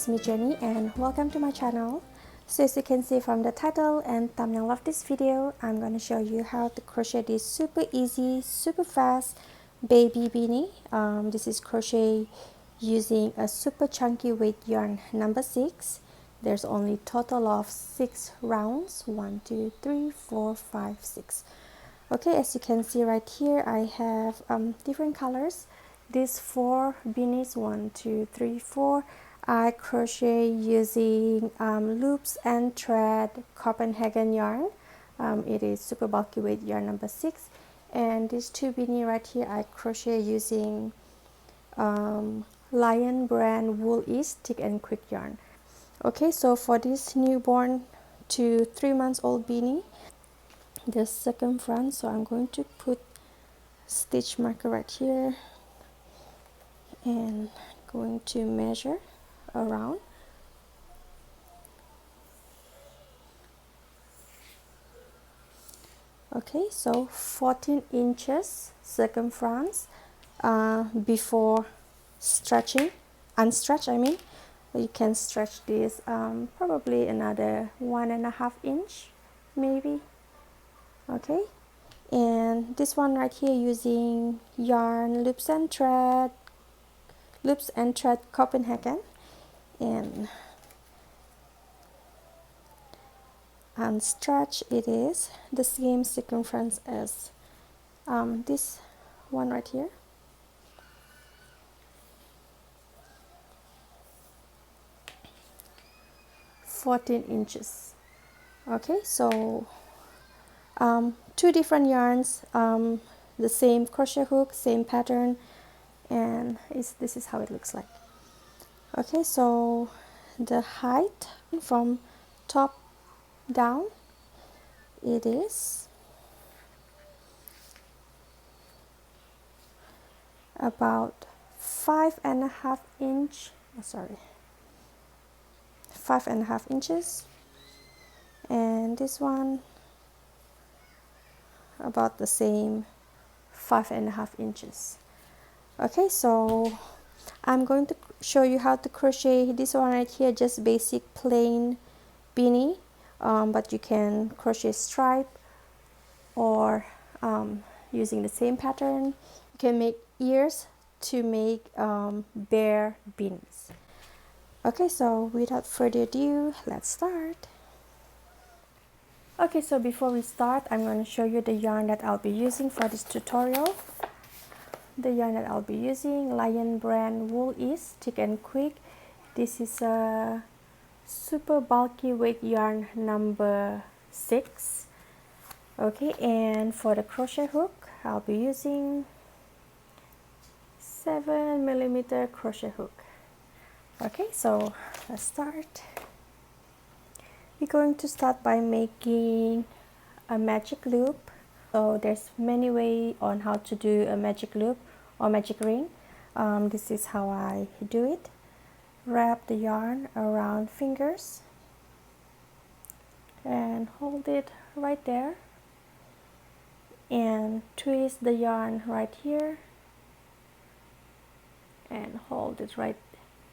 is me Jenny and welcome to my channel. So as you can see from the title and thumbnail of this video, I'm going to show you how to crochet this super easy, super fast baby beanie. This is crochet using a super chunky weight yarn number 6. There's only total of 6 rounds, 1 2 3 4 5 6. Okay, as you can see right here, I have different colors. These 4 beanies, 1 2 3 4, I crochet using loops and thread Copenhagen yarn. It is super bulky weight yarn number 6. And these 2 beanie right here, I crochet using Lion brand Wool Ease thick and quick yarn. Okay, so for this newborn to 3 months old beanie, the circumference, so I'm going to put stitch marker right here and going to measure around. Okay, so 14 inches circumference before stretching, unstretch I mean. You can stretch this probably another 1.5 inch maybe. Okay, and this one right here using yarn loops and thread Copenhagen, and unstretch it is the same circumference as this one right here. $14. Okay, so 2 different yarns, the same crochet hook, same pattern, and this is how it looks like. Okay, so the height from top down, it is about 5.5 inch, 5.5 inches, and this one about the same, 5.5 inches. Okay, so I'm going to show you how to crochet this one right here, just basic plain beanie, but you can crochet stripe or using the same pattern. You can make ears to make bear beanies. Okay, so without further ado, let's start. Okay, so before we start, I'm going to show you the yarn that I'll be using for this tutorial. The yarn that I'll be using, Lion brand Wool Ease thick and quick. This is a super bulky weight yarn number 6. Okay, and for the crochet hook, I'll be using 7mm crochet hook. Okay, so let's start. We're going to start by making a magic loop. So there's many ways on how to do a magic loop or magic ring. This is how I do it. Wrap the yarn around fingers and hold it right there, and twist the yarn right here and hold it right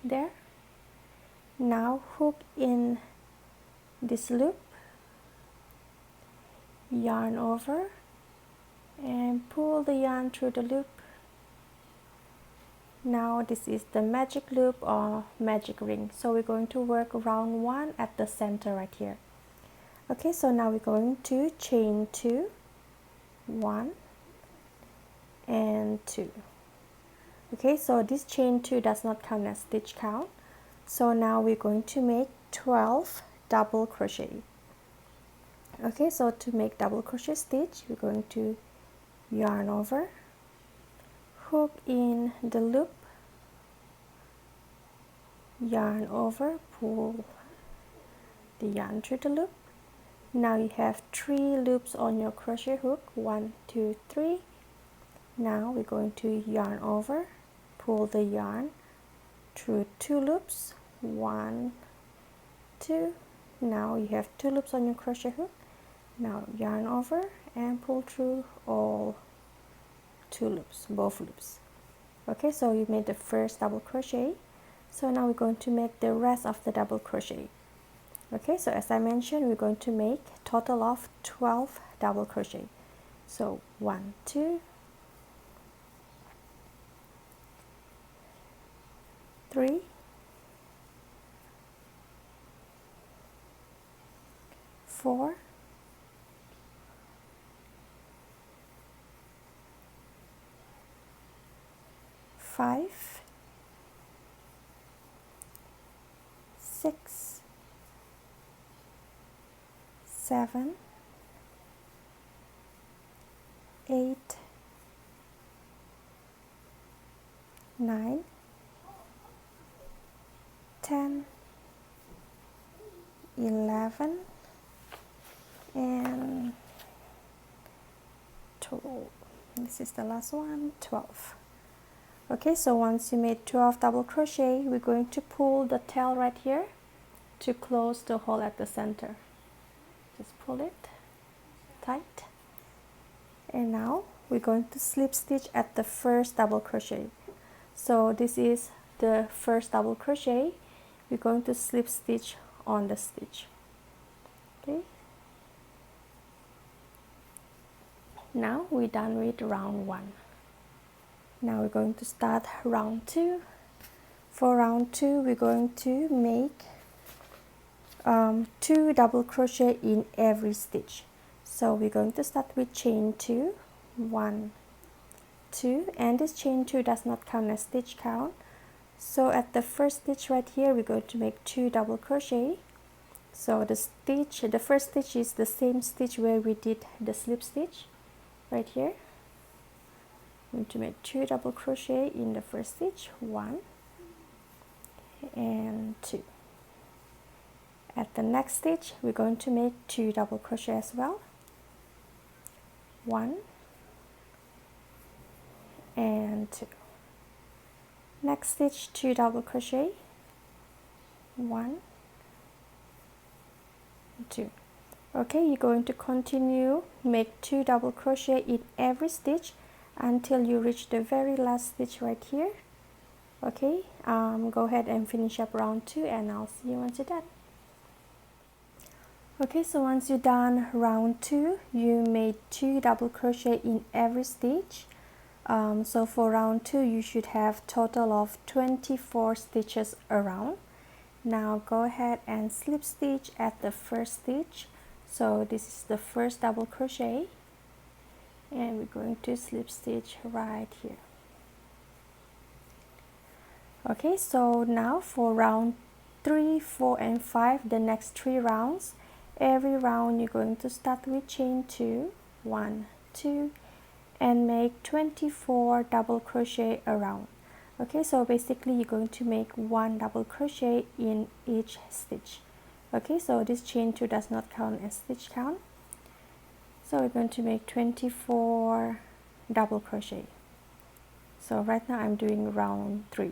there. Now hook in this loop, yarn over and pull the yarn through the loop. Now this is the magic loop or magic ring, so we're going to work round 1 at the center right here. Okay, so now we're going to chain 2, 1 and 2. Okay, so this chain 2 does not count as stitch count, so now we're going to make 12 double crochet. Okay, so to make double crochet stitch, we're going to yarn over, hook in the loop, yarn over, pull the yarn through the loop. Now you have 3 loops on your crochet hook, 1 2 3. Now we're going to yarn over, pull the yarn through 2 loops, 1 2. Now you have 2 loops on your crochet hook. Now yarn over and pull through all 2 loops, both loops. Okay, so you made the first double crochet. So now we're going to make the rest of the double crochet. Okay, so as I mentioned, we're going to make a total of 12 double crochet. So 1, 2, 3, 4, 5, 6, 7, 8, 9, 10, 11, and 12. This is the last one, 12. Okay, so once you made 12 double crochet, we're going to pull the tail right here to close the hole at the center. Just pull it tight, and now we're going to slip stitch at the first double crochet. So this is the first double crochet. We're going to slip stitch on the stitch. Okay, now we're done with round 1. Now we're going to start round 2. For round 2, we're going to make 2 double crochet in every stitch. So we're going to start with chain 2, 1, 2, and this chain 2 does not count as stitch count. So at the first stitch right here, we're going to make 2 double crochet. So the first stitch is the same stitch where we did the slip stitch right here. I'm going to make 2 double crochet in the first stitch, 1 and 2. At the next stitch, we're going to make 2 double crochet as well, 1 and 2. Next stitch, 2 double crochet, 1, 2. Okay, you're going to continue make 2 double crochet in every stitch until you reach the very last stitch right here. Okay, go ahead and finish up round 2, and I'll see you once you're done. Okay, so once you're done round 2, you made 2 double crochet in every stitch. So for round 2, you should have total of 24 stitches around. Now go ahead and slip stitch at the first stitch. So this is the first double crochet, and we're going to slip stitch right here. Okay, so now for round 3, 4, and 5, the next 3 rounds, every round you're going to start with chain 2, 1, 2, and make 24 double crochet around. Okay, so basically you're going to make 1 double crochet in each stitch. Okay, so this chain 2 does not count as stitch count. So we're going to make 24 double crochet. So right now I'm doing round 3.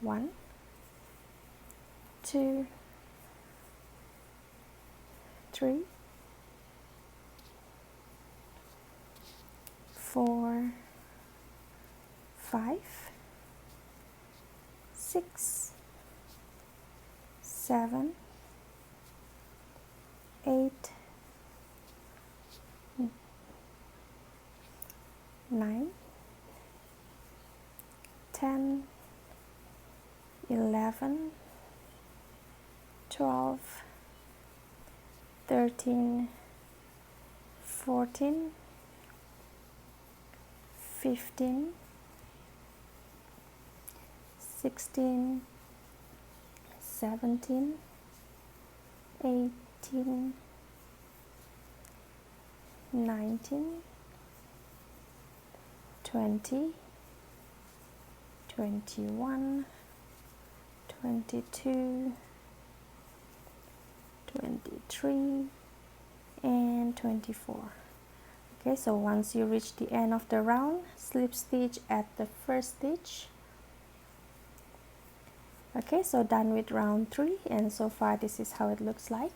1, 2, 3, 4, 5, 6, 7, 8, 9, 10, 11, 12, 13, 14, 15, 16, 17, 18, 19, 20, 21, 22, 23, and 24. Okay, so once you reach the end of the round, slip stitch at the first stitch. Okay, so done with round 3, and so far this is how it looks like.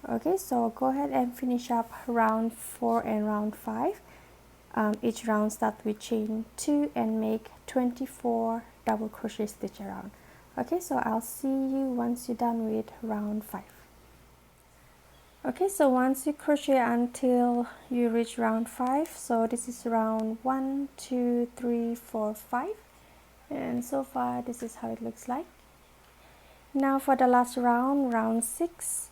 Okay, so go ahead and finish up round 4 and round 5. Each round start with chain 2 and make 24 double crochet stitch around. Okay, so I'll see you once you're done with round 5. Okay, so once you crochet until you reach round 5, so this is round 1, 2, 3, 4, 5, and so far this is how it looks like. Now for the last round, round 6,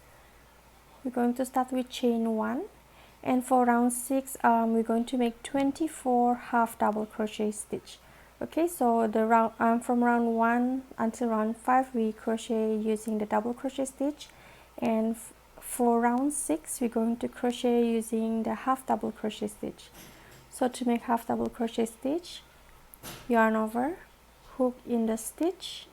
we're going to start with chain 1, and for round 6 we're going to make 24 half double crochet stitch. Okay, so the round from round 1 until round 5 we crochet using the double crochet stitch, and for round 6 we're going to crochet using the half double crochet stitch. So to make half double crochet stitch, yarn over, hook in the stitch,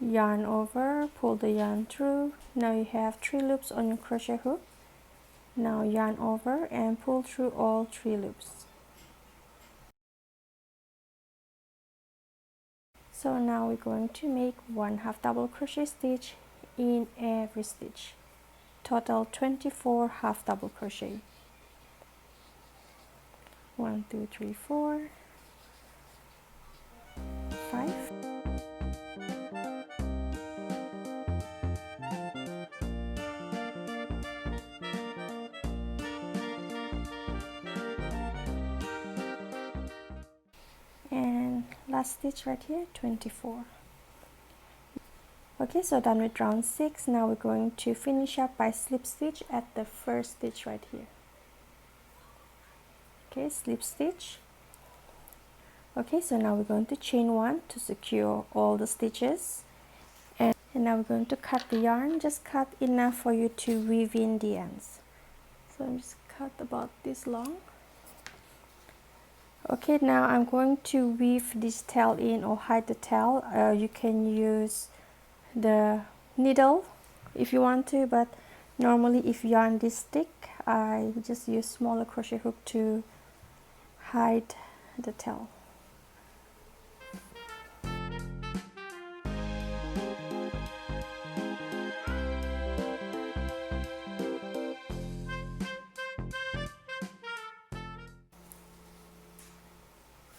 yarn over, pull the yarn through. Now you have 3 loops on your crochet hook. Now yarn over and pull through all 3 loops. So now we're going to make 1 half double crochet stitch in every stitch. Total 24 half double crochet. 1, 2, 3, 4, 5. And last stitch right here, 24. Okay, so done with round 6. Now we're going to finish up by slip stitch at the first stitch right here. Okay, slip stitch. Okay, so now we're going to chain 1 to secure all the stitches, and now we're going to cut the yarn. Just cut enough for you to weave in the ends. So I'm just cut about this long. Okay, now I'm going to weave this tail in or hide the tail. You can use the needle if you want to, but normally if yarn this thick, I just use smaller crochet hook to hide the tail.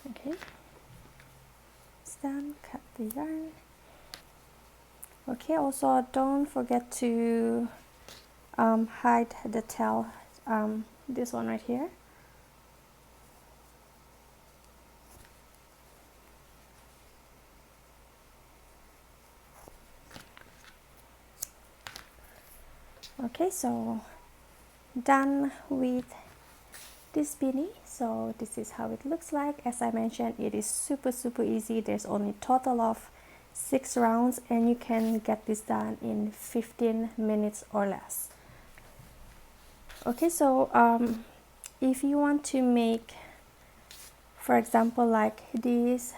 Okay, it's done. Cut the yarn. Okay, also don't forget to hide the tail, this one right here. Okay, so done with this beanie. So this is how it looks like. As I mentioned, it is super easy. There's only total of 6 rounds, and you can get this done in 15 minutes or less. Okay, so if you want to make, for example, like this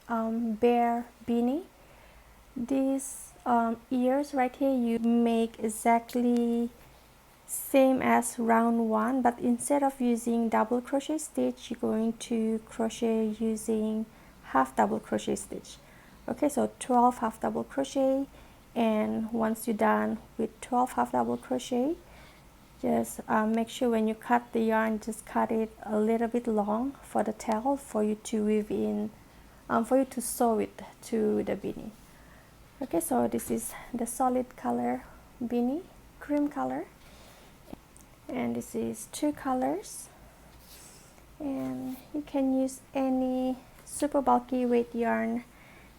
bear beanie, these ears right here, you make exactly same as round 1, but instead of using double crochet stitch, you're going to crochet using half double crochet stitch. Okay, so 12 half double crochet, and once you're done with 12 half double crochet, just make sure when you cut the yarn, just cut it a little bit long for the tail, for you to weave in, for you to sew it to the beanie. Okay, so this is the solid color beanie, cream color, and this is 2 colors, and you can use any super bulky weight yarn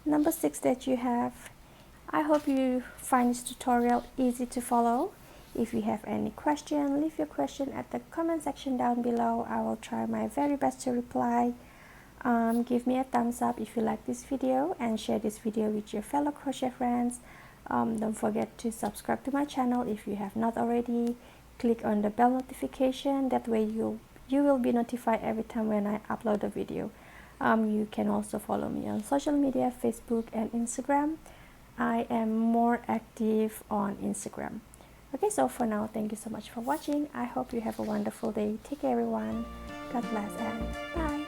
number 6 that you have. I hope you find this tutorial easy to follow. If you have any question, leave your question at the comment section down below. I will try my very best to reply. Give me a thumbs up if you like this video, and share this video with your fellow crochet friends. Don't forget to subscribe to my channel if you have not already. Click on the bell notification, that way you will be notified every time when I upload a video. You can also follow me on social media, Facebook and Instagram. I am more active on Instagram. Okay, so for now, thank you so much for watching. I hope you have a wonderful day. Take care everyone. God bless and bye.